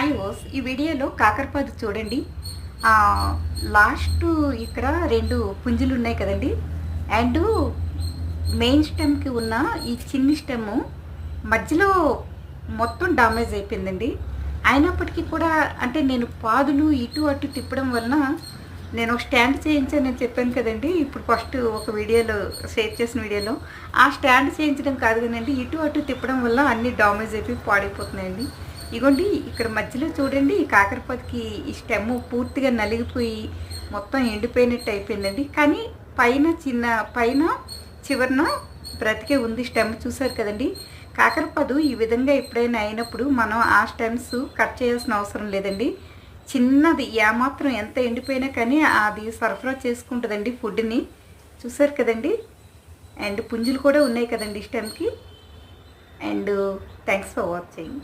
Hi ఓస్ ఈ వీడియోలో కాకరపాదు చూడండి. లాస్ట్ ఇక్కడ 2 పుంజులు ఉన్నాయి కదండి. అండ్ మెయిన్ స్టెమ్కి ఉన్న ఈ చిన్ని స్టెమ్ మధ్యలో మొత్తం డ్యామేజ్ అయిపోయిందండి. అయినప్పటికీ కూడా అంటే నేను పాదులు ఇటు అటు తిప్పడం వలన నేను ఒక స్టాండ్ చేయించానని చెప్పాను కదండి. ఇప్పుడు ఫస్ట్ ఒక వీడియోలో షేర్ చేసిన వీడియోలో ఆ స్టాండ్ చేయించడం కాదు కదండి, ఇటు అటు తిప్పడం వల్ల అన్నీ డామేజ్ అయిపోయి పాడైపోతున్నాయండి. ఇగోండి ఇక్కడ మధ్యలో చూడండి, ఈ కాకరపాదుకి ఈ స్టెమ్ పూర్తిగా నలిగిపోయి మొత్తం ఎండిపోయినట్టు అయిపోయిందండి. కానీ పైన చివరన బ్రతికే ఉంది స్టెమ్. చూసారు కదండి. కాకరపాదు ఈ విధంగా ఎప్పుడైనా అయినప్పుడు మనం ఆ స్టెమ్స్ కట్ చేయాల్సిన అవసరం లేదండి. చిన్నది ఏమాత్రం ఎంత ఎండిపోయినా కానీ అది సరఫరా చేసుకుంటుందండి ఫుడ్ని. చూసారు కదండి. అండ్ పుంజులు కూడా ఉన్నాయి కదండి స్టెమ్కి. And thanks for watching.